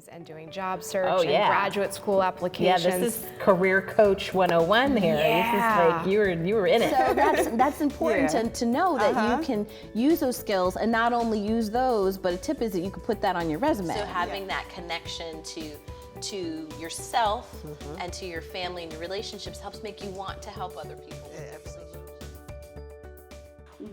and doing job search Oh, yeah. and graduate school applications. Yeah, this is career coach 101 here. Yeah. This is like you were in it. So that's important Yeah. to know that you can use those skills, and not only use those, but a tip is that you can put that on your resume. So having that connection to yourself and to your family and your relationships helps make you want to help other people.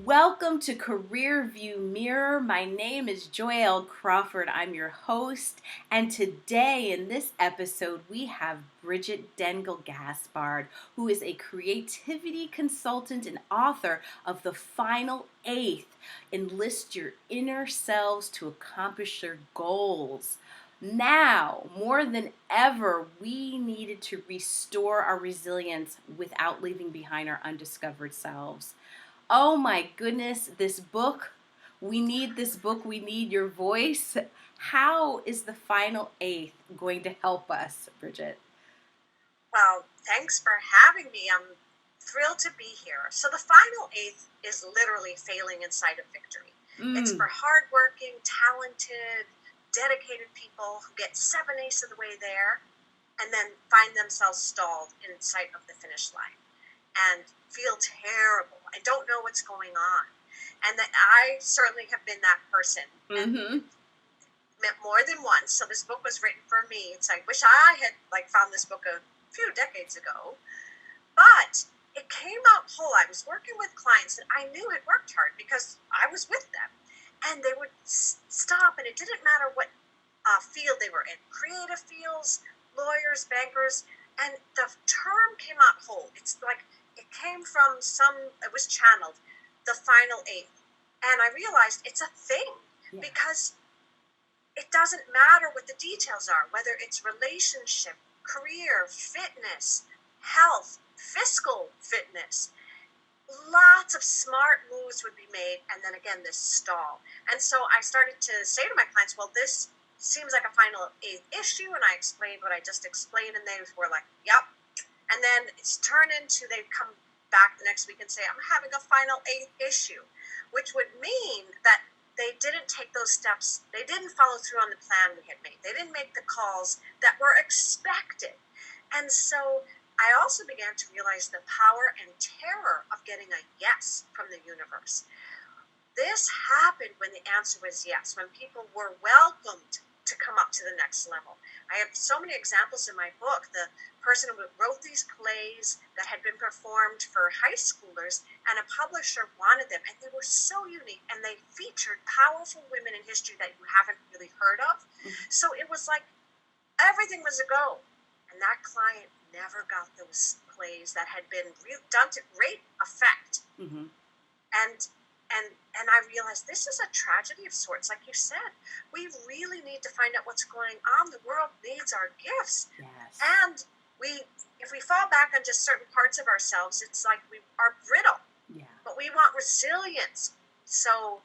Welcome to Career View Mirror. My name is Joyel Crawford. I'm your host, and today in this episode we have Bridgit Dengel Gaspard, who is a creativity consultant and author of The Final Eighth, Enlist Your Inner Selves to Accomplish Your Goals. Now, more than ever, we needed to restore our resilience without leaving behind our undiscovered selves. Oh my goodness, this book. We need this book. We need your voice. How is The Final Eighth going to help us, Bridgit? Well, thanks for having me. I'm thrilled to be here. So The Final Eighth is literally failing in sight of victory. It's for hardworking, talented, dedicated people who get 7/8 of the way there and then find themselves stalled in sight of the finish line and feel terrible. I don't know what's going on. And that I certainly have been that person. And met more than once. So this book was written for me. It's I wish I had found this book a few decades ago. But it came out whole. I was working with clients that I knew had worked hard because I was with them. And they would stop, and it didn't matter what field they were in. Creative fields, lawyers, bankers, and the term came out whole. It's like it came from it was channeled, The Final Eighth. And I realized it's a thing because it doesn't matter what the details are, whether it's relationship, career, fitness, health, fiscal fitness. Lots of smart moves would be made, and then again, this stall. And so I started to say to my clients, well, this seems like a Final Eighth issue, and I explained what I just explained, and they were like, yep. And then it's turned into they'd come back the next week and say, I'm having a Final Eighth issue, which would mean that they didn't take those steps. They didn't follow through on the plan we had made. They didn't make the calls that were expected. And so I also began to realize the power and terror of getting a yes from the universe. This happened when the answer was yes, when people were welcomed to come up to the next level. I have so many examples in my book. The person who wrote these plays that had been performed for high schoolers, and a publisher wanted them, and they were so unique, and they featured powerful women in history that you haven't really heard of. So it was like everything was a go. And that client never got those plays that had been done to great effect. And I realized this is a tragedy of sorts. Like you said, we really need to find out what's going on. The world needs our gifts. Yes. And if we fall back on just certain parts of ourselves, it's like we are brittle. Yeah. But we want resilience. So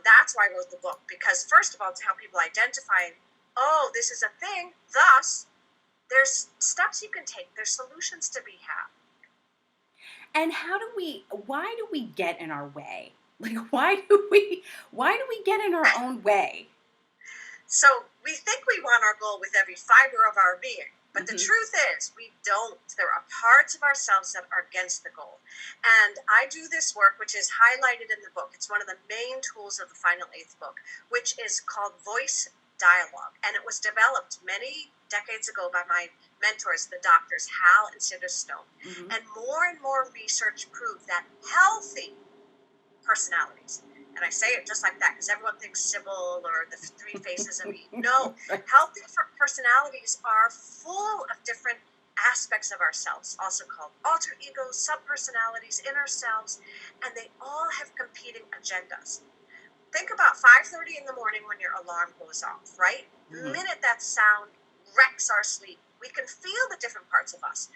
that's why I wrote the book. Because first of all, to help people identify, oh, this is a thing. Thus, there's steps you can take. There's solutions to be had. And why do we get in our way? Like, why do we get in our own way? So we think we want our goal with every fiber of our being, but the truth is we don't. There are parts of ourselves that are against the goal. And I do this work, which is highlighted in the book. It's one of the main tools of the Final Eighth book, which is called voice dialogue. And it was developed many decades ago by my mentors, the doctors Hal and Sidra Stone. And more research proved that healthy personalities, and I say it just like that because everyone thinks Sybil or the three faces of Eve. No, healthy personalities are full of different aspects of ourselves, also called alter egos, sub-personalities, inner selves, and they all have competing agendas. Think about 5:30 in the morning when your alarm goes off, right? The minute that sound wrecks our sleep, we can feel the different parts of us.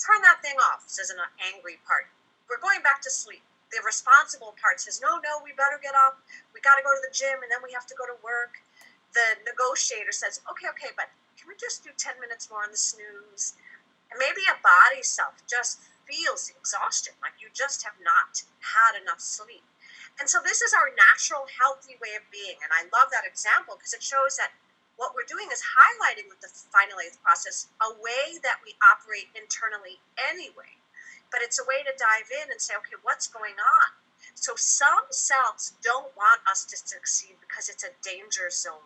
Turn that thing off, says an angry part. We're going back to sleep. The responsible part says, no, we better get up. We got to go to the gym, and then we have to go to work. The negotiator says, okay, but can we just do 10 minutes more on the snooze? And maybe a body self just feels exhaustion, like you just have not had enough sleep. And so this is our natural, healthy way of being. And I love that example because it shows that what we're doing is highlighting with the final eighth process a way that we operate internally anyway. But it's a way to dive in and say, okay, what's going on? So some selves don't want us to succeed because it's a danger zone,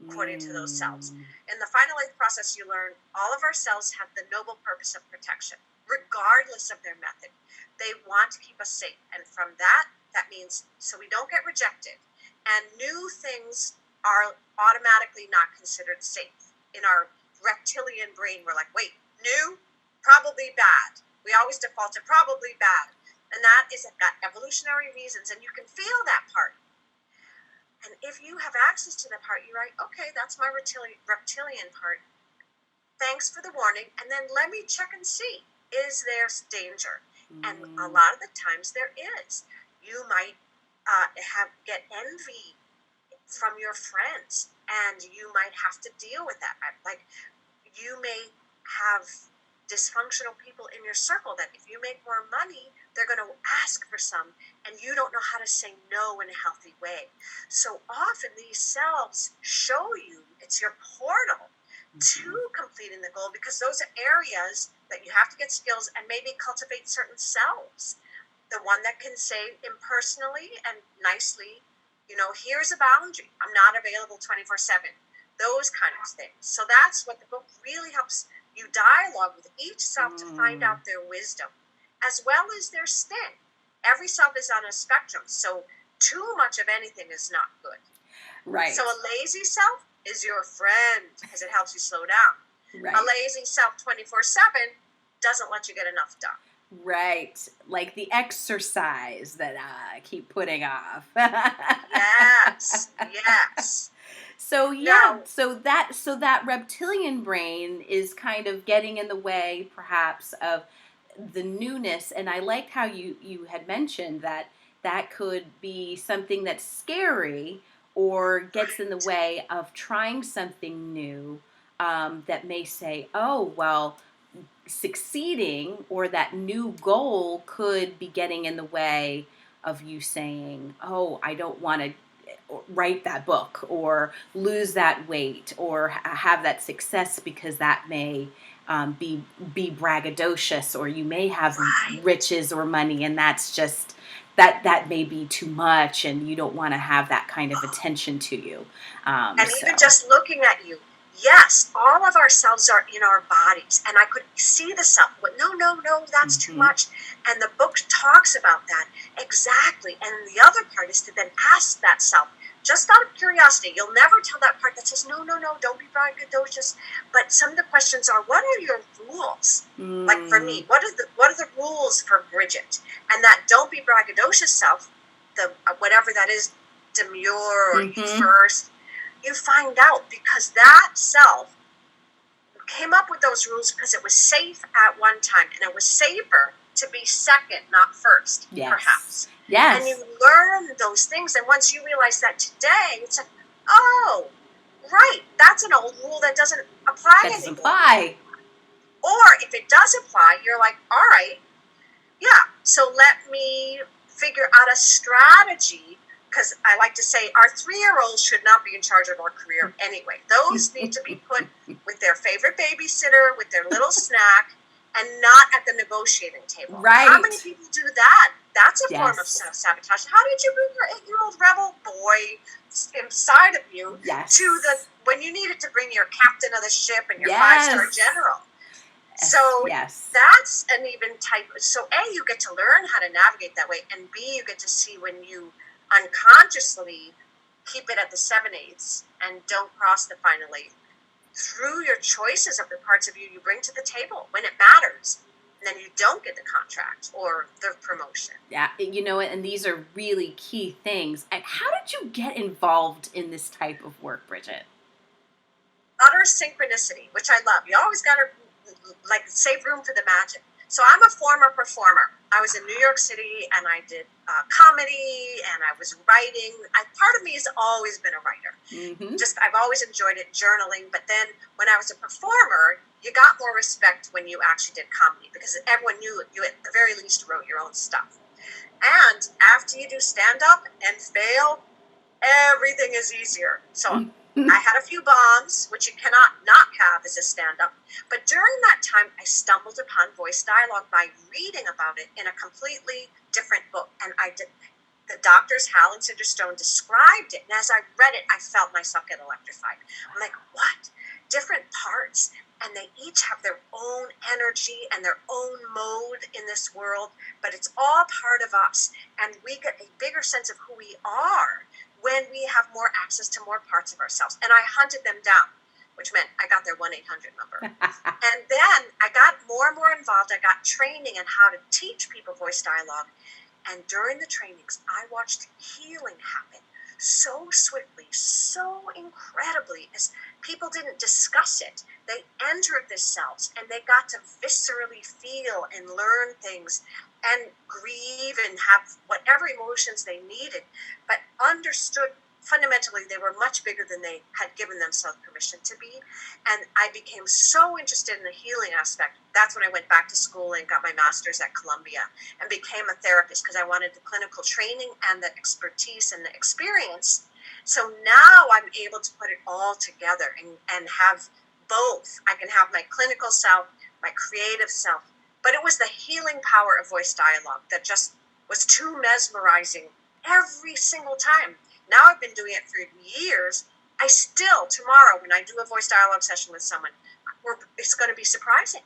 according to those selves. In the final eighth process, you learn all of our cells have the noble purpose of protection, regardless of their method. They want to keep us safe. And from that means so we don't get rejected. And new things are automatically not considered safe. In our reptilian brain, we're like, wait, new? Probably bad. We always default to probably bad. And that is got evolutionary reasons, and you can feel that part. And if you have access to that part, you're like, okay, that's my reptilian part. Thanks for the warning. And then let me check and see, is there danger? And a lot of the times there is. You might get envy from your friends, and you might have to deal with that. Like, you may have dysfunctional people in your circle that if you make more money, they're going to ask for some, and you don't know how to say no in a healthy way. So often these selves show you it's your portal to completing the goal, because those are areas that you have to get skills and maybe cultivate certain selves. The one that can say impersonally and nicely, here's a boundary. I'm not available 24/7. Those kind of things. So that's what the book really helps you dialogue with each self to find out their wisdom, as well as their sting. Every self is on a spectrum, so too much of anything is not good. Right. So a lazy self is your friend because it helps you slow down. Right. A lazy self 24/7 doesn't let you get enough done. Right. Like the exercise that I keep putting off. Yes. Yes. So Now- so that reptilian brain is kind of getting in the way perhaps of the newness. And I liked how you had mentioned that could be something that's scary or gets in the way of trying something new, that may say, oh, well, succeeding or that new goal could be getting in the way of you saying, oh, I don't want to write that book or lose that weight or have that success, because that may be braggadocious, or you may have riches or money, and that's just that may be too much, and you don't want to have that kind of attention to you. Even just looking at you, yes, all of ourselves are in our bodies, and I could see the self, but no, that's too much. And the book talks about that exactly. And the other part is to then ask that self, just out of curiosity. You'll never tell that part that says, no, don't be braggadocious. But some of the questions are, what are your rules? Like for me, what are the rules for Bridgit? And that don't be braggadocious self, the whatever that is, demure or you first, you find out because that self came up with those rules because it was safe at one time, and it was safer to be second, not first, perhaps. Yes. And you learn those things, and once you realize that today, it's like, oh, right, that's an old rule that doesn't apply anymore. Doesn't apply. Or if it does apply, you're like, all right, yeah, so let me figure out a strategy, because I like to say our 3-year-olds should not be in charge of our career anyway. Those need to be put with their favorite babysitter, with their little snack, and not at the negotiating table. Right. How many people do that? That's a form of Yes. self-sabotage. How did you bring your 8-year-old rebel boy inside of you Yes. to when you needed to bring your captain of the ship and your Yes. 5-star general? Yes. So Yes. that's an even type. So A, you get to learn how to navigate that way, and B, you get to see when you unconsciously keep it at the 7/8 and don't cross the final 8 through your choices of the parts of you you bring to the table when it matters, and then you don't get the contract or the promotion. Yeah, and these are really key things. And how did you get involved in this type of work, Bridgit? Utter synchronicity, which I love. You always got to save room for the magic. So I'm a former performer. I was in New York City, and I did comedy, and I was writing. Part of me has always been a writer. Mm-hmm. I've always enjoyed it, journaling. But then when I was a performer, you got more respect when you actually did comedy, because everyone knew you at the very least wrote your own stuff. And after you do stand-up and fail, everything is easier. So I had a few bombs, which you cannot not have as a stand-up. But during that time, I stumbled upon voice dialogue by reading about it in a completely different book. And the doctors, Hal and Cinderstone, described it. And as I read it, I felt myself get electrified. I'm like, what? Different parts. And they each have their own energy and their own mode in this world. But it's all part of us. And we get a bigger sense of who we are when we have more access to more parts of ourselves. And I hunted them down, which meant I got their 1-800 number. And then I got more and more involved. I got training in how to teach people voice dialogue. And during the trainings, I watched healing happen so swiftly, so incredibly, as people didn't discuss it. They entered themselves and they got to viscerally feel and learn things and grieve and have whatever emotions they needed, but understood fundamentally they were much bigger than they had given themselves permission to be. And I became so interested in the healing aspect. That's when I went back to school and got my master's at Columbia and became a therapist because I wanted the clinical training and the expertise and the experience. So now I'm able to put it all together and have both. I can have my clinical self, my creative self, but it was the healing power of voice dialogue that just was too mesmerizing every single time. Now I've been doing it for years. I still, tomorrow, when I do a voice dialogue session with someone, it's going to be surprising.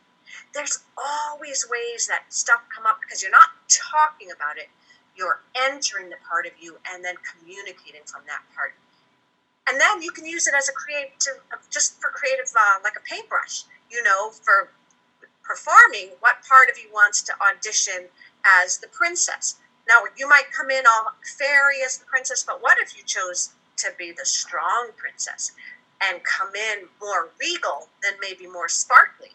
There's always ways that stuff come up because you're not talking about it. You're entering the part of you and then communicating from that part. And then you can use it as a creative, just for creative, like a paintbrush, for performing. What part of you wants to audition as the princess? Now, you might come in all fairy as the princess, but what if you chose to be the strong princess and come in more regal than maybe more sparkly?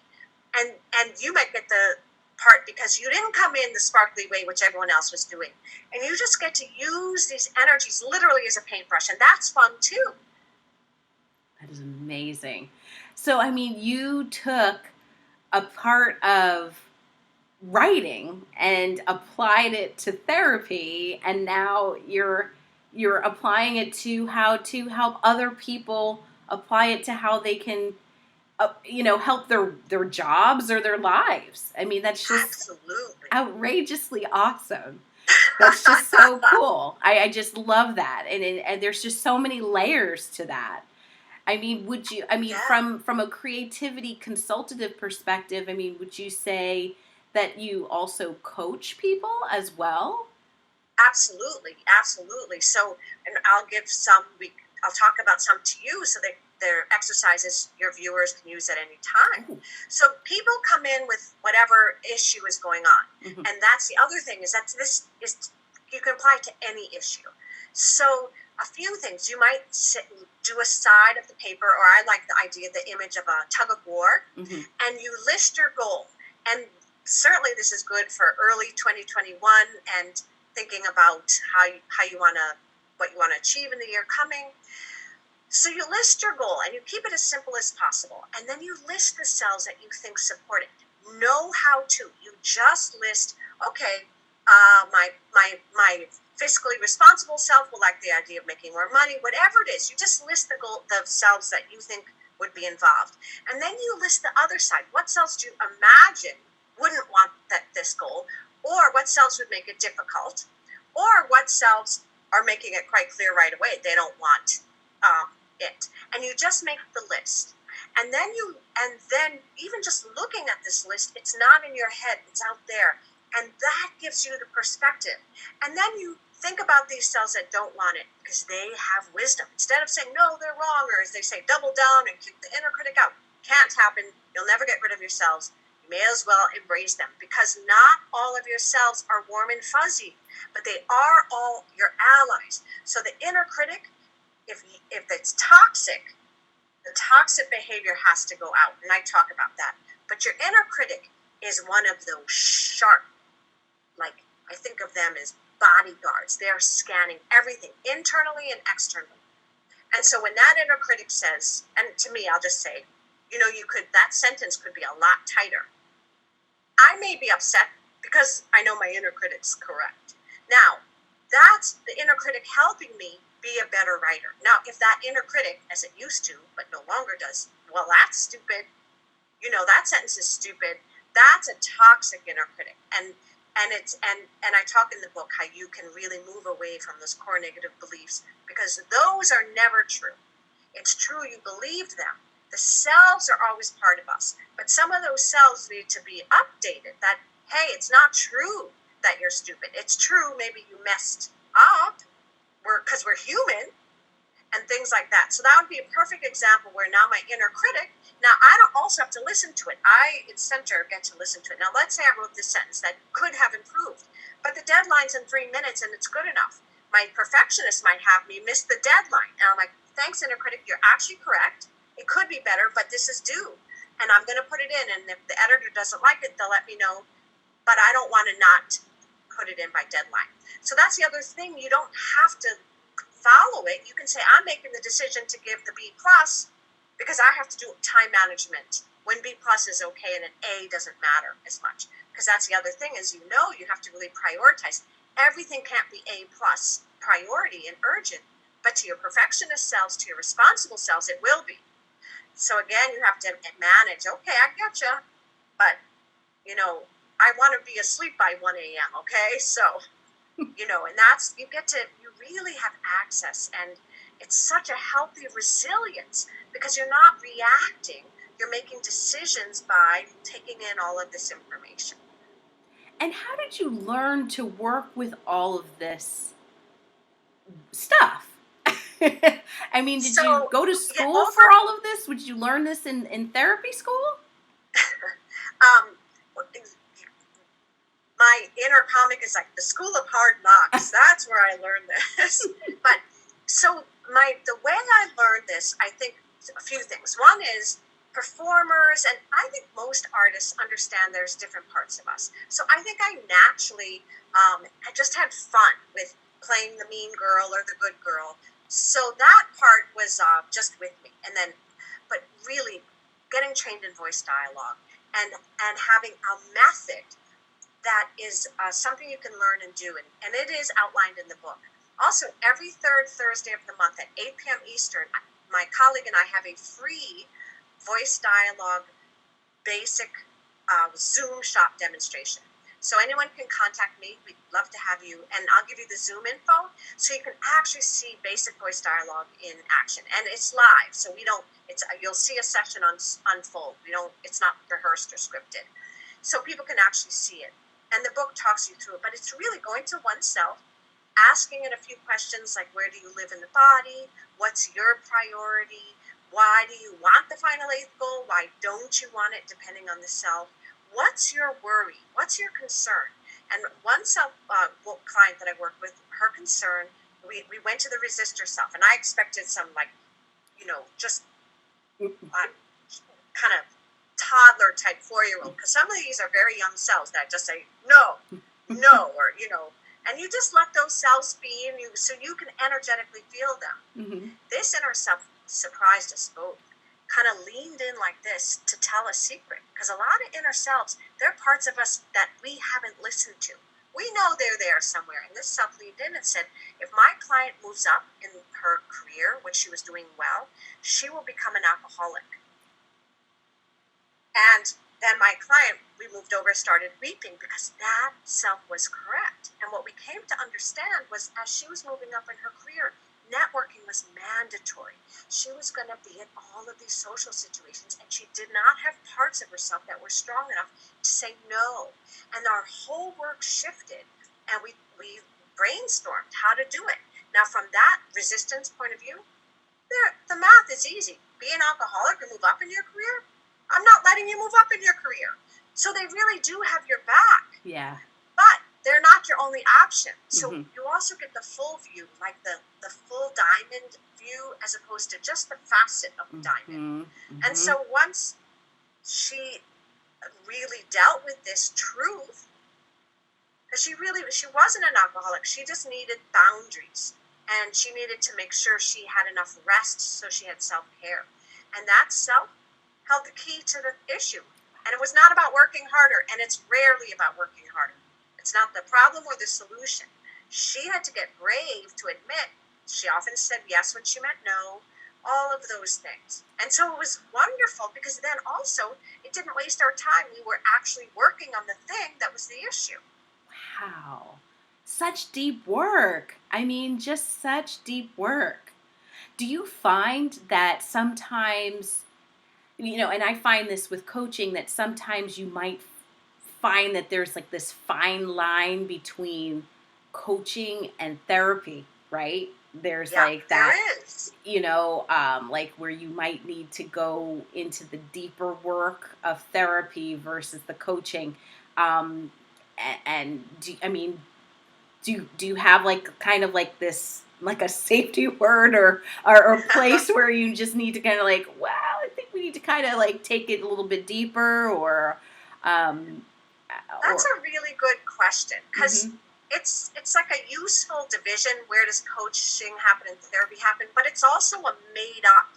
And you might get the part because you didn't come in the sparkly way, which everyone else was doing. And you just get to use these energies literally as a paintbrush, and that's fun too. That is amazing. So, I mean, you took a part of writing and applied it to therapy, and now you're applying it to how to help other people apply it to how they can help their jobs or their lives. I mean, that's just absolutely outrageously awesome. That's just so cool. I just love that, and there's just so many layers to that. I mean, from a creativity consultative perspective, I mean, would you say that you also coach people as well? Absolutely. So, and I'll talk about some to you so that they're exercises your viewers can use at any time. Ooh. So people come in with whatever issue is going on. Mm-hmm. And that's the other thing is that this is, you can apply to any issue. So a few things, you might do a side of the paper, or I like the idea, the image of a tug of war, mm-hmm. and you list your goal. And certainly this is good for early 2021 and thinking about what you want to achieve in the year coming. So you list your goal and you keep it as simple as possible. And then you list the cells that you think support it. Know how to. You just list, okay, my fiscally responsible self will like the idea of making more money, whatever it is. You just list the cells that you think would be involved. And then you list the other side. What cells do you imagine wouldn't want this goal? Or what cells would make it difficult? Or what cells are making it quite clear right away they don't want it? And you just make the list. And then even just looking at this list, it's not in your head, it's out there. And that gives you the perspective. And then you think about these cells that don't want it because they have wisdom. Instead of saying, no, they're wrong, or as they say, double down and kick the inner critic out. Can't happen. You'll never get rid of your cells. You may as well embrace them because not all of your cells are warm and fuzzy, but they are all your allies. So the inner critic, if it's toxic, the toxic behavior has to go out. And I talk about that. But your inner critic is one of those sharp, like I think of them as bodyguards. They are scanning everything internally and externally. And so when that inner critic says, and to me, I'll just say, that sentence could be a lot tighter. I may be upset because I know my inner critic's correct. Now, that's the inner critic helping me be a better writer. Now, if that inner critic, as it used to, but no longer does, well, that's stupid. That sentence is stupid. That's a toxic inner critic. And I talk in the book how you can really move away from those core negative beliefs, because those are never true. It's true you believed them. The selves are always part of us, but some of those selves need to be updated. That, hey, it's not true that you're stupid. It's true maybe you messed up, because we're human, and things like that. So that would be a perfect example where now my inner critic, now I don't also have to listen to it. I, in center, get to listen to it. Now let's say I wrote this sentence that could have improved, but the deadline's in 3 minutes and it's good enough. My perfectionist might have me miss the deadline. And I'm like, thanks, inner critic, you're actually correct. It could be better, but this is due. And I'm going to put it in. And if the editor doesn't like it, they'll let me know. But I don't want to not put it in by deadline. So that's the other thing. You don't have to follow it. You can say, I'm making the decision to give the B plus because I have to do time management when B plus is okay and an A doesn't matter as much. Because that's the other thing is, you have to really prioritize. Everything can't be A plus priority and urgent, but to your perfectionist selves, to your responsible selves, it will be. So again, you have to manage, okay, I getcha, but I want to be asleep by 1 a.m., okay? So, and that's, you really have access, and it's such a healthy resilience because you're not reacting, you're making decisions by taking in all of this information. And how did you learn to work with all of this stuff? I mean, did you go to school for all of this? Would you learn this in therapy school? My inner comic is like the School of Hard Knocks. That's where I learned this. But so the way I learned this, I think a few things. One is performers, and I think most artists understand there's different parts of us. So I think I naturally I just had fun with playing the mean girl or the good girl. So that part was just with me. And then, but really getting trained in voice dialogue and having a method that is something you can learn and do. And it is outlined in the book. Also, every third Thursday of the month at 8 p.m. Eastern, my colleague and I have a free voice dialogue basic Zoom shop demonstration. So anyone can contact me. We'd love to have you. And I'll give you the Zoom info so you can actually see basic voice dialogue in action. And it's live, so you'll see a session unfold. It's not rehearsed or scripted. So people can actually see it. And the book talks you through it. But it's really going to oneself, asking it a few questions like, where do you live in the body? What's your priority? Why do you want the final eighth goal? Why don't you want it, depending on the self? What's your worry? What's your concern? And one client that I worked with, her concern, we went to the resistor self, and I expected some just kind of toddler type 4-year-old, because some of these are very young selves that just say no, or and you just let those selves be in you so you can energetically feel them. Mm-hmm. This inner self surprised us both, kind of leaned in like this to tell a secret, because a lot of inner selves, they're parts of us that we haven't listened to. We know they're there somewhere, and this self leaned in and said, if my client moves up in her career, which she was doing well, she will become an alcoholic. And then my client, we moved over, started weeping because that self was correct. And what we came to understand was, as she was moving up in her career, networking was mandatory. She was going to be in all of these social situations, and she did not have parts of herself that were strong enough to say no. And our whole work shifted, and we brainstormed how to do it. Now, from that resistance point of view, the math is easy. Be an alcoholic and move up in your career? I'm not letting you move up in your career. So they really do have your back. Yeah. But they're not your only option. So you also get the full view, like the full diamond view, as opposed to just the facet of the diamond. And so once she really dealt with this truth, because she wasn't an alcoholic, she just needed boundaries, and she needed to make sure she had enough rest so she had self-care. And that self held the key to the issue. And it was not about working harder, and it's rarely about working harder. It's not the problem or the solution. She had to get brave to admit She often said yes when she meant no, all of those things. And so it was wonderful because then also it didn't waste our time. We were actually working on the thing that was the issue. Wow. Such deep work. I mean, just such deep work. Do you find that sometimes, and I find this with coaching, that sometimes you might find that there's like this fine line between coaching and therapy, right? There's like that, there is. like where you might need to go into the deeper work of therapy versus the coaching. And do you have like kind of like this, like a safety word or a place where you just need to kind of like, well, I think we need to kind of like take it a little bit deeper That's a really good question because it's like a useful division. Where does coaching happen and therapy happen? But it's also a made up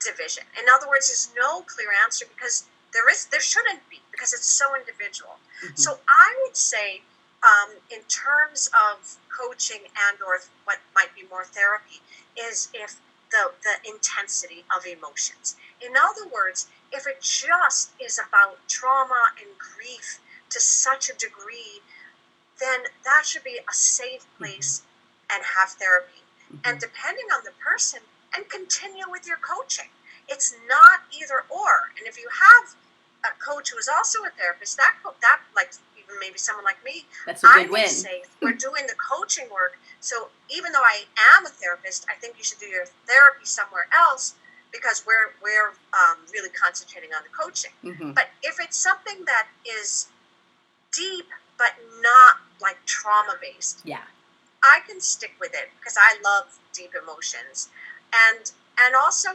division. In other words, there's no clear answer because there shouldn't be because it's so individual. So I would say in terms of coaching and or what might be more therapy is if the intensity of emotions. In other words, if it just is about trauma and grief to such a degree, then that should be a safe place and have therapy. And depending on the person, and continue with your coaching. It's not either or. And if you have a coach who is also a therapist, that like even maybe someone like me, that's a big I win. would say we're doing the coaching work. So even though I am a therapist, I think you should do your therapy somewhere else because we're really concentrating on the coaching. But if it's something that is deep but not like trauma based, I can stick with it because I love deep emotions, and also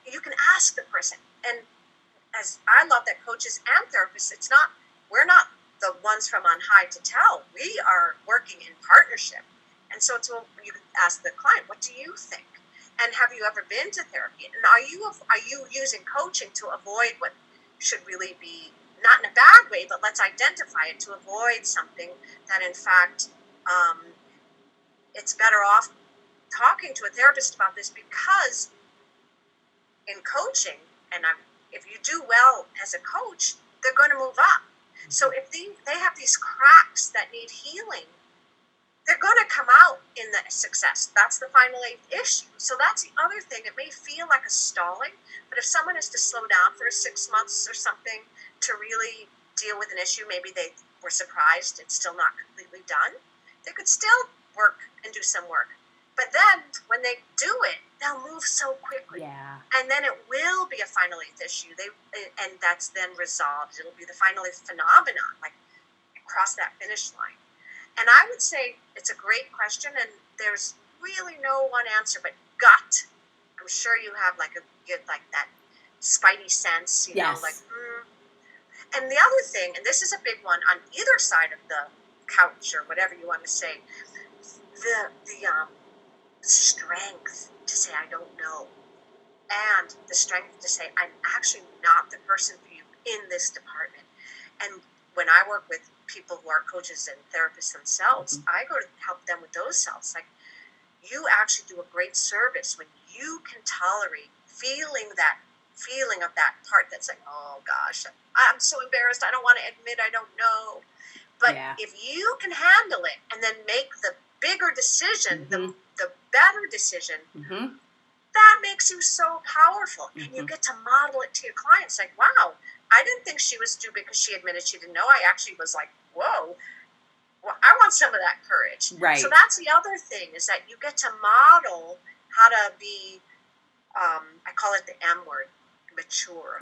you can ask the person. And as I love that coaches and therapists, we're not the ones from on high to tell. We are working in partnership, and so you can ask the client, "What do you think? And have you ever been to therapy? And are you using coaching to avoid what should really be not in a bad way, but let's identify it to avoid something that in fact it's better off talking to a therapist about this because in coaching, and if you do well as a coach, they're going to move up. So if they have these cracks that need healing, they're going to come out in the success. That's the final issue. So that's the other thing. It may feel like a stalling, but if someone has to slow down for 6 months or something to really deal with an issue, maybe they were surprised it's still not completely done, they could still work and do some work. But then when they do it, they'll move so quickly. Yeah. And then it will be a final eighth issue. And that's then resolved. It'll be the final eighth phenomenon, like across that finish line. And I would say it's a great question, and there's really no one answer, but gut. I'm sure you have like that spidey sense, you know, like. And the other thing, and this is a big one on either side of the couch or whatever you want to say, the strength to say I don't know, and the strength to say I'm actually not the person for you in this department. And when I work with people who are coaches and therapists themselves, I go to help them with those selves. Like, you actually do a great service when you can tolerate feeling of that part that's like, oh gosh, I'm so embarrassed, I don't want to admit I don't know. But if you can handle it and then make the bigger decision, the better decision, that makes you so powerful. And you get to model it to your clients. Like, wow, I didn't think she was stupid because she admitted she didn't know. I actually was like, whoa, well, I want some of that courage. Right. So that's the other thing, is that you get to model how to be, I call it the M word, mature.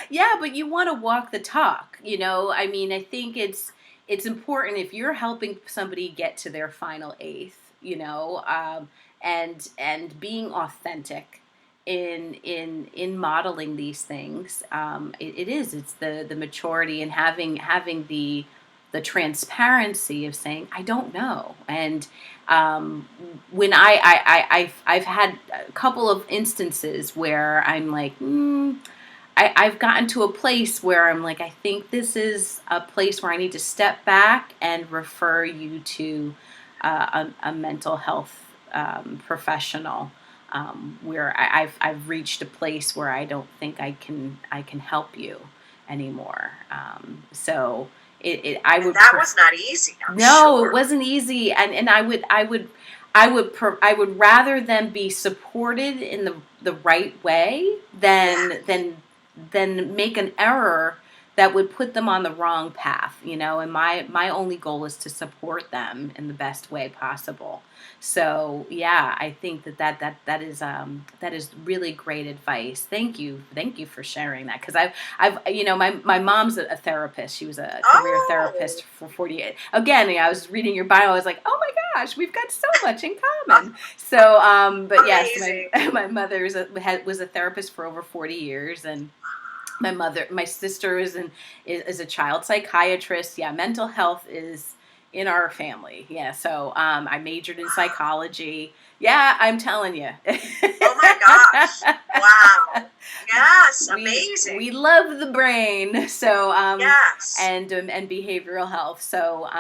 Yeah, but you want to walk the talk, you know? I mean, I think it's important if you're helping somebody get to their final eighth, you know, and being authentic in modeling these things. It's the maturity and having the transparency of saying I don't know. And when I've had a couple of instances where I'm like, I've gotten to a place where I'm like, I think this is a place where I need to step back and refer you to a mental health professional, where I've reached a place where I don't think I can help you anymore. So I would. That was not easy. I'm No, sure. it wasn't easy, and I would rather them be supported in the right way than make an error that would put them on the wrong path, and my only goal is to support them in the best way possible. So yeah, I think that is really great advice. Thank you for sharing that, because I've my mom's a therapist. She was a career therapist for 40 years. Again, I was reading your bio. I was like, oh my gosh, we've got so much in common. So, but yes, Amazing. my mother was a therapist for over 40 years, and my sister is a child psychiatrist. Yeah, mental health is in our family. Yeah, so I majored in psychology. Yeah, I'm telling you. Oh my gosh! Wow. Yes, amazing. We love the brain. So Yes. and behavioral health. So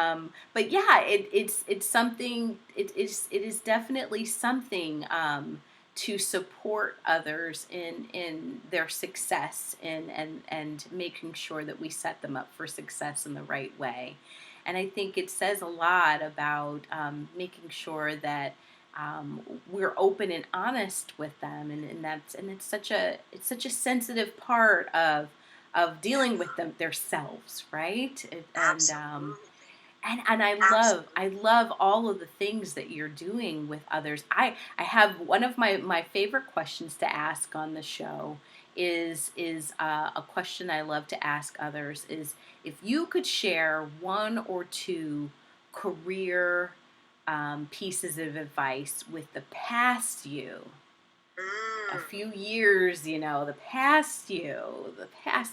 but yeah, it's something. It is definitely something. To support others in their success and making sure that we set them up for success in the right way. And I think it says a lot about making sure that we're open and honest with them, and it's such a sensitive part of dealing with themselves, right? Absolutely. And I love all of the things that you're doing with others. I have one of my favorite questions to ask on the show is a question I love to ask others is, if you could share one or two career pieces of advice with the past you, a few years, the past you,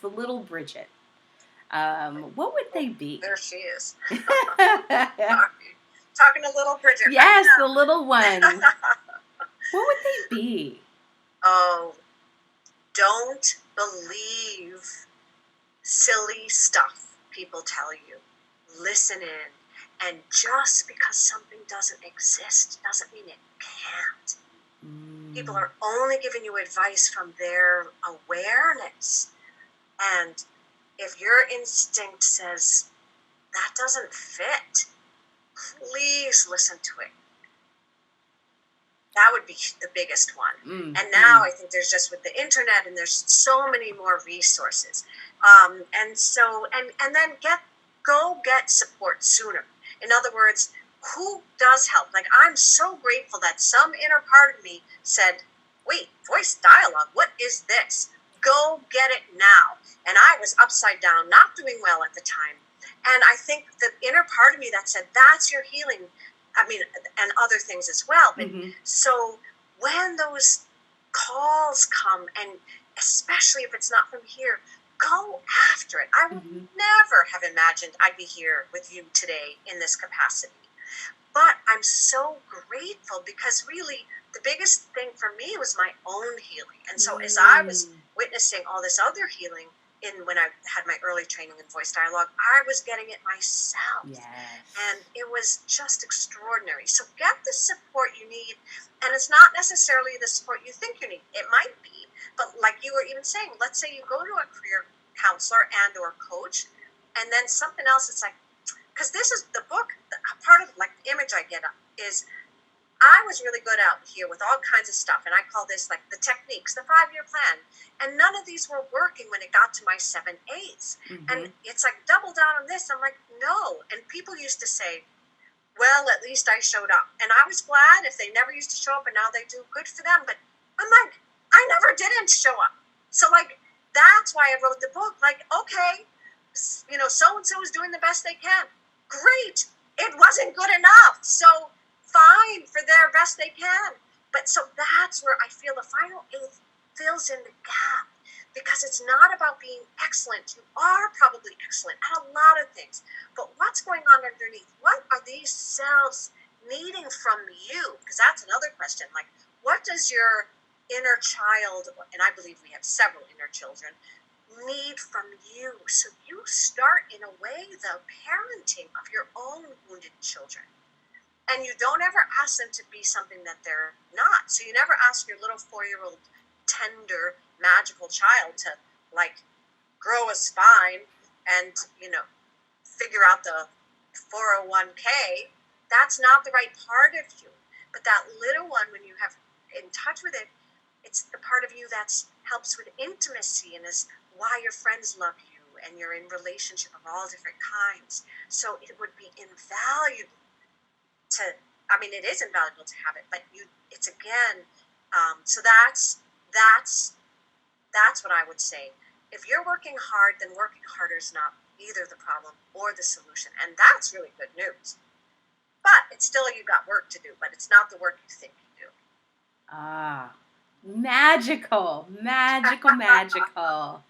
the little Bridget. What would they be? There she is. Talking to little Bridget. Yes, right the now. little one. What would they be? Oh, don't believe silly stuff people tell you. Listen in. And just because something doesn't exist doesn't mean it can't. People are only giving you advice from their awareness. And if your instinct says that doesn't fit, please listen to it. That would be the biggest one. And now I think there's just with the internet, and there's so many more resources. And then go get support sooner. In other words, who does help? Like, I'm so grateful that some inner part of me said, wait, voice dialogue, what is this? Go get it now. And I was upside down, not doing well at the time. And I think the inner part of me that said, that's your healing. I mean, and other things as well. But so when those calls come, and especially if it's not from here, go after it. I would never have imagined I'd be here with you today in this capacity. But I'm so grateful, because really the biggest thing for me was my own healing. And so as I was witnessing all this other healing when I had my early training in voice dialogue, I was getting it myself. Yes. And it was just extraordinary. So get the support you need. And it's not necessarily the support you think you need. It might be. But like you were even saying, let's say you go to a career counselor and or coach, and then something else, it's like, because this is the book, part of like the image I get is, I was really good out here with all kinds of stuff, and I call this like the techniques, the 5-year plan, and none of these were working when it got to my 7 A's. And it's like, double down on this. I'm like, no. And people used to say, well, at least I showed up. And I was glad if they never used to show up, and now they do, good for them. But I'm like, I never didn't show up. So like, that's why I wrote the book. Like, okay, so-and-so is doing the best they can. Great. It wasn't good enough. So fine, for their best they can. But so that's where I feel the final 8th fills in the gap, because it's not about being excellent. You are probably excellent at a lot of things, but what's going on underneath? What are these selves needing from you? Because that's another question. Like, what does your inner child, and I believe we have several inner children, need from you? So you start, in a way, the parenting of your own wounded children. And you don't ever ask them to be something that they're not. So you never ask your little 4-year-old tender, magical child to like grow a spine and, figure out the 401k. That's not the right part of you. But that little one, when you have in touch with it, it's the part of you that helps with intimacy and is why your friends love you and you're in relationship of all different kinds. So it would be invaluable it is invaluable to have it, but it's again, so that's what I would say. If you're working hard, then working harder is not either the problem or the solution, and that's really good news. But it's still, you got work to do, but it's not the work you think you do. Ah, magical, magical, magical.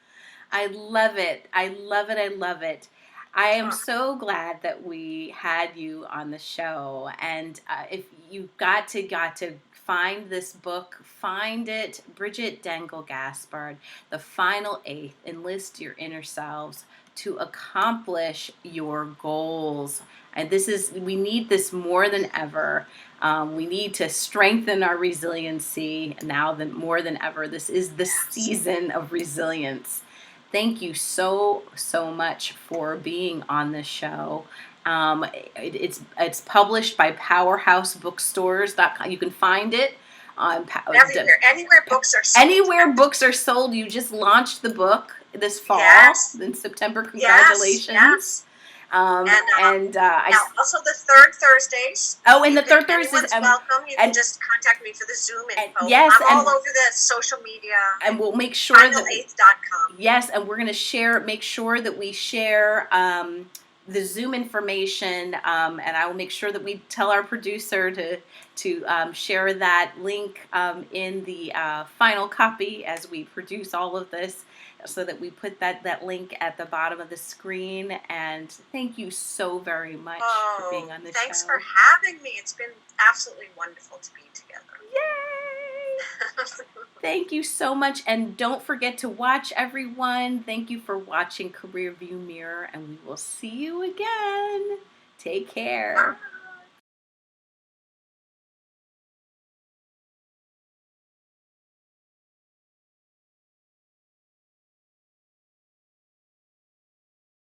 I love it. I love it. I love it. I am so glad that we had you on the show. And if you got to find this book, find it. Bridgit Dengel Gaspard, The Final Eighth, Enlist Your Inner Selves to accomplish your goals. And we need this more than ever. We need to strengthen our resiliency now more than ever. This is the season of resilience. Thank you so much for being on this show. It's published by Powerhouse Bookstores.com. You can find it on anywhere books are sold. Anywhere books are sold. You just launched the book this fall in September. Congratulations. Yes. Now also the third Thursdays. Oh, and the third Thursdays. Anyone's welcome. You can just contact me for the Zoom info. I'm all over the social media. And we'll make sure Final8th.com. Yes, and we're going to make sure that we share the Zoom information, and I will make sure that we tell our producer to share that link in the final copy as we produce all of this, so that we put that link at the bottom of the screen. And thank you so very much for being on the show. Thanks for having me. It's been absolutely wonderful to be together. Yay! Thank you so much. And don't forget to watch, everyone. Thank you for watching Career View Mirror, and we will see you again. Take care. Bye.